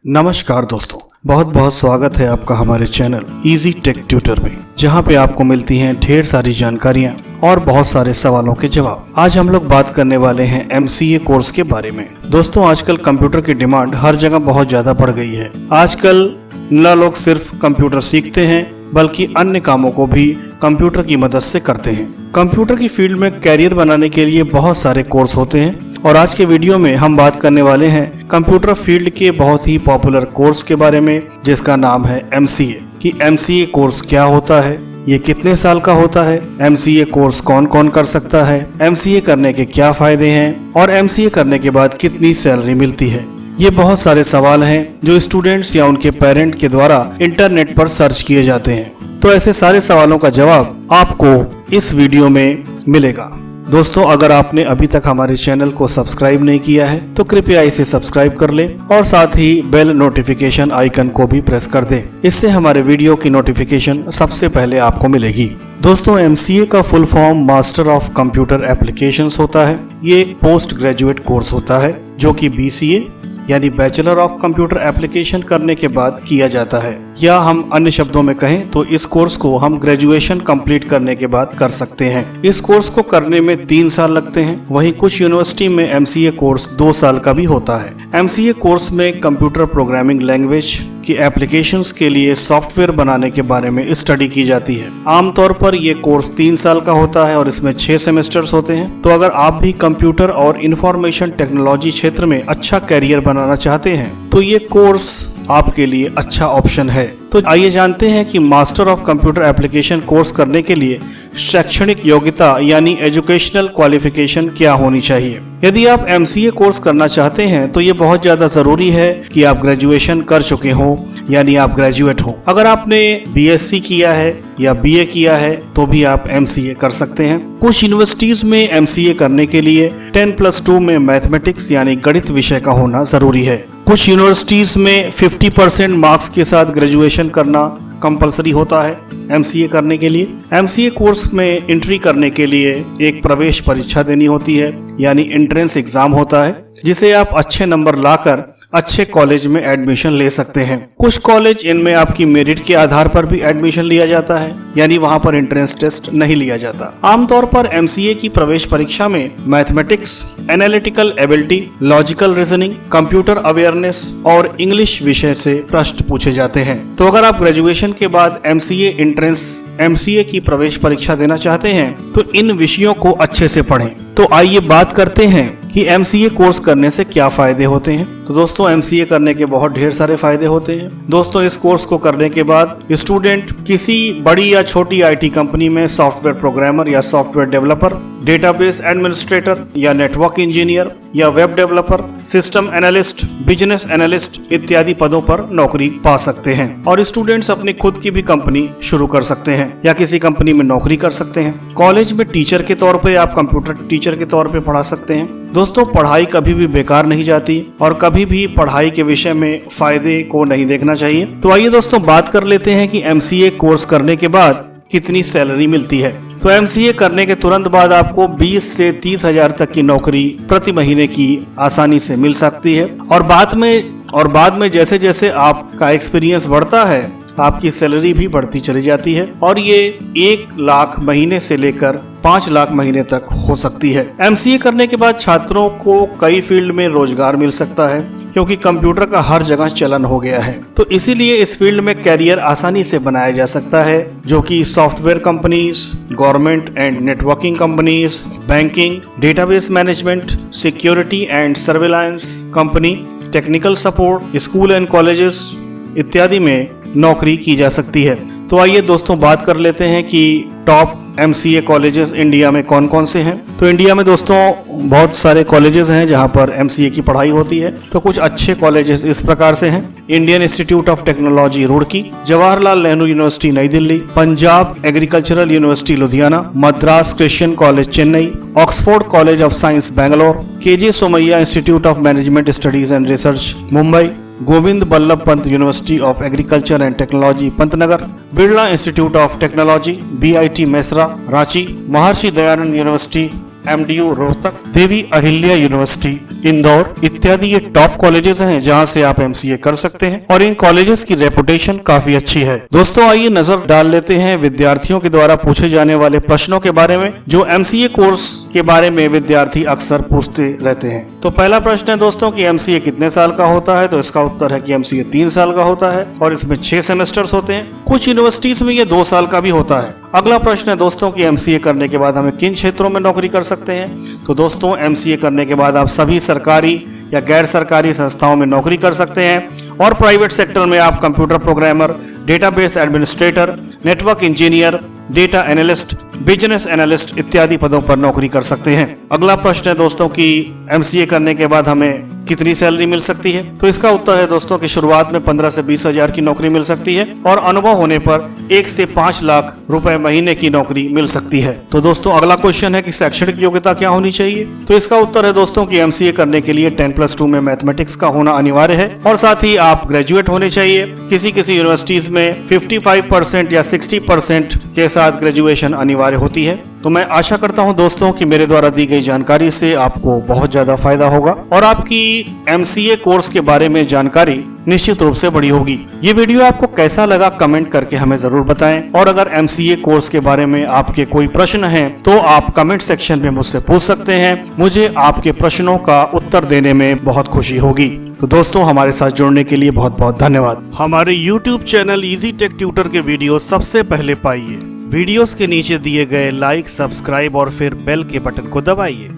नमस्कार दोस्तों, बहुत बहुत स्वागत है आपका हमारे चैनल इजी टेक ट्यूटर में, जहां पे आपको मिलती हैं ढेर सारी जानकारियां और बहुत सारे सवालों के जवाब। आज हम लोग बात करने वाले हैं MCA कोर्स के बारे में। दोस्तों, आजकल कंप्यूटर की डिमांड हर जगह बहुत ज्यादा बढ़ गई है। आजकल न लोग सिर्फ कंप्यूटर सीखते हैं बल्कि अन्य कामों को भी कंप्यूटर की मदद से करते हैं। कंप्यूटर की फील्ड में कैरियर बनाने के लिए बहुत सारे कोर्स होते हैं और आज के वीडियो में हम बात करने वाले हैं कंप्यूटर फील्ड के बहुत ही पॉपुलर कोर्स के बारे में, जिसका नाम है MCA। कि MCA कोर्स क्या होता है, ये कितने साल का होता है, MCA कोर्स कौन कौन कर सकता है, MCA करने के क्या फायदे हैं और MCA करने के बाद कितनी सैलरी मिलती है। ये बहुत सारे सवाल हैं जो स्टूडेंट्स या उनके पेरेंट के द्वारा इंटरनेट पर सर्च किए जाते हैं। तो ऐसे सारे सवालों का जवाब आपको इस वीडियो में मिलेगा। दोस्तों, अगर आपने अभी तक हमारे चैनल को सब्सक्राइब नहीं किया है तो कृपया इसे सब्सक्राइब कर लें और साथ ही बेल नोटिफिकेशन आइकन को भी प्रेस कर दें। इससे हमारे वीडियो की नोटिफिकेशन सबसे पहले आपको मिलेगी। दोस्तों, MCA का full form master of computer applications होता है। ये एक पोस्ट ग्रेजुएट कोर्स होता है जो कि BCA यानी बैचलर ऑफ कंप्यूटर एप्लीकेशन करने के बाद किया जाता है, या हम अन्य शब्दों में कहें तो इस कोर्स को हम ग्रेजुएशन कंप्लीट करने के बाद कर सकते हैं। इस कोर्स को करने में 3 साल लगते हैं। वहीं कुछ यूनिवर्सिटी में MCA कोर्स 2 साल का भी होता है। MCA कोर्स में कंप्यूटर प्रोग्रामिंग लैंग्वेज की एप्लीकेशंस के लिए सॉफ्टवेयर बनाने के बारे में स्टडी की जाती है। आमतौर पर ये कोर्स 3 साल का होता है और इसमें 6 सेमेस्टर्स होते हैं। तो अगर आप भी कंप्यूटर और इंफॉर्मेशन टेक्नोलॉजी क्षेत्र में अच्छा कैरियर बनाना चाहते हैं तो ये कोर्स आपके लिए अच्छा ऑप्शन है। तो आइए जानते हैं कि master of computer application course करने के लिए शैक्षणिक योग्यता यानी एजुकेशनल क्वालिफिकेशन क्या होनी चाहिए। यदि आप MCA कोर्स करना चाहते हैं तो ये बहुत ज्यादा जरूरी है कि आप ग्रेजुएशन कर चुके हों, यानी आप ग्रेजुएट हो। अगर आपने BSc किया है या BA किया है तो भी आप MCA कर सकते हैं। कुछ यूनिवर्सिटीज में MCA करने के लिए 10+2 में मैथमेटिक्स यानी गणित विषय का होना जरूरी है। कुछ यूनिवर्सिटीज में 50% मार्क्स के साथ ग्रेजुएशन करना कंपलसरी होता है MCA करने के लिए। MCA कोर्स में एंट्री करने के लिए एक प्रवेश परीक्षा देनी होती है, यानी एंट्रेंस एग्जाम होता है, जिसे आप अच्छे नंबर लाकर अच्छे कॉलेज में एडमिशन ले सकते हैं। कुछ कॉलेज इनमें आपकी मेरिट के आधार पर भी एडमिशन लिया जाता है, यानी वहां पर एंट्रेंस टेस्ट नहीं लिया जाता। आमतौर पर MCA की प्रवेश परीक्षा में mathematics, analytical ability, logical reasoning, computer awareness और इंग्लिश विषय से प्रश्न पूछे जाते हैं। तो अगर आप ग्रेजुएशन के बाद MCA की प्रवेश परीक्षा देना चाहते हैं तो इन विषयों को अच्छे से पढ़ें। तो आइए बात करते हैं कि MCA कोर्स करने से क्या फायदे होते हैं। तो दोस्तों, MCA करने के बहुत ढेर सारे फायदे होते हैं। दोस्तों, इस कोर्स को करने के बाद स्टूडेंट किसी बड़ी या छोटी IT कंपनी में सॉफ्टवेयर प्रोग्रामर या सॉफ्टवेयर डेवलपर, डेटाबेस एडमिनिस्ट्रेटर या नेटवर्क इंजीनियर या web developer, system analyst, business analyst इत्यादि पदों पर नौकरी पा सकते हैं। और स्टूडेंट्स अपनी खुद की भी कंपनी शुरू कर सकते हैं या किसी कंपनी में नौकरी कर सकते हैं। कॉलेज में टीचर के तौर पे आप कंप्यूटर टीचर के तौर पे पढ़ा सकते हैं। दोस्तों, पढ़ाई कभी भी बेकार नहीं जाती और कभी भी पढ़ाई के विषय में फायदे को नहीं देखना चाहिए। तो आइए दोस्तों बात कर लेते हैं कि MCA कोर्स करने के बाद कितनी सैलरी मिलती है। तो MCA करने के तुरंत बाद आपको 20 से 30 हजार तक की नौकरी प्रति महीने की आसानी से मिल सकती है। और बाद में जैसे जैसे आपका एक्सपीरियंस बढ़ता है आपकी सैलरी भी बढ़ती चली जाती है और ये 1 लाख महीने से लेकर 5 लाख महीने तक हो सकती है। MCA करने के बाद छात्रों को कई फील्ड में रोजगार मिल सकता है, क्योंकि कंप्यूटर का हर जगह चलन हो गया है। तो इसीलिए इस फील्ड में कैरियर आसानी से बनाया जा सकता है, जो कि software companies, government and networking companies, banking, database management, security and surveillance company, technical support, school and colleges इत्यादि में नौकरी की जा सकती है। तो आइए दोस्तों बात कर लेते हैं कि टॉप MCA कॉलेजेस इंडिया में कौन कौन से हैं। तो इंडिया में दोस्तों बहुत सारे कॉलेजेस हैं जहां पर MCA की पढ़ाई होती है। तो कुछ अच्छे कॉलेजेस इस प्रकार से हैं: Indian Institute of Technology Roorkee, Jawaharlal Nehru University Nai Delhi, Punjab Agricultural University Ludhiana, Madras Christian College Chennai, Oxford College of Science Bangalore, KJ Somaiya Institute of Management Studies and Research Mumbai, Govind Ballabh Pant University of Agriculture and Technology Pantnagar, Birla Institute of Technology BIT Mesra Ranchi, Maharshi Dayanand University MDU Rohtak, Devi Ahilya University Indore इत्यादि ये top colleges हैं जहां से आप MCA कर सकते हैं और इन कॉलेजेस की रेपुटेशन काफी अच्छी है। दोस्तों आइए नजर डाल लेते हैं विद्यार्थियों के द्वारा पूछे जाने वाले प्रश्नों के बारे में जो MCA कोर्स के बारे में विद्यार्थी अक्सर पूछते रहते हैं। तो पहला प्रश्न है दोस्तों कि MCA कितने साल का होता है। तो इसका उत्तर है कि MCA 3 साल का होता है और इसमें 6 सेमेस्टर्स होते हैं। कुछ यूनिवर्सिटीज में ये 2 साल का भी होता है। अगला प्रश्न है दोस्तों कि MCA करने के बाद हमें किन क्षेत्रों में नौकरी कर सकते हैं। तो दोस्तों MCA करने के बाद आप सभी सरकारी या गैर सरकारी संस्थाओं में नौकरी कर सकते हैं और प्राइवेट सेक्टर में आप computer programmer, database administrator, network engineer, data analyst, business analyst इत्यादि पदों पर नौकरी कर सकते हैं। अगला प्रश्न है दोस्तों कि MCA करने के बाद हमें कितनी सैलरी मिल सकती है। तो इसका उत्तर है दोस्तों कि शुरुआत में 15 से 20 हजार की नौकरी मिल सकती है और अनुभव होने पर 1 से 5 लाख रुपए महीने की नौकरी मिल सकती है। तो दोस्तों अगला क्वेश्चन है कि शैक्षणिक योग्यता क्या होनी चाहिए। तो इसका उत्तर है दोस्तों कि MCA करने के लिए 10+2 में मैथमेटिक्स का होना अनिवार्य है और साथ ही आप ग्रेजुएट होने चाहिए। किसी किसी यूनिवर्सिटीज में 55% या 60% के साथ ग्रेजुएशन अनिवार्य होती है। तो मैं आशा करता हूं दोस्तों कि मेरे द्वारा दी गई जानकारी से आपको बहुत ज्यादा फायदा होगा और आपकी MCA कोर्स के बारे में जानकारी निश्चित रूप से बड़ी होगी। ये वीडियो आपको कैसा लगा कमेंट करके हमें जरूर बताएं और अगर MCA कोर्स के बारे में आपके कोई प्रश्न हैं तो आप कमेंट सेक्शन में मुझसे पूछ सकते हैं। मुझे आपके प्रश्नों का उत्तर देने में बहुत खुशी होगी। तो दोस्तों हमारे साथ जुड़ने के लिए बहुत बहुत धन्यवाद। हमारे YouTube channel Easy Tech Tutor के वीडियो सबसे पहले पाइए। वीडियोस के नीचे दिए गए लाइक, सब्सक्राइब और फिर बेल के बटन को दबाइए।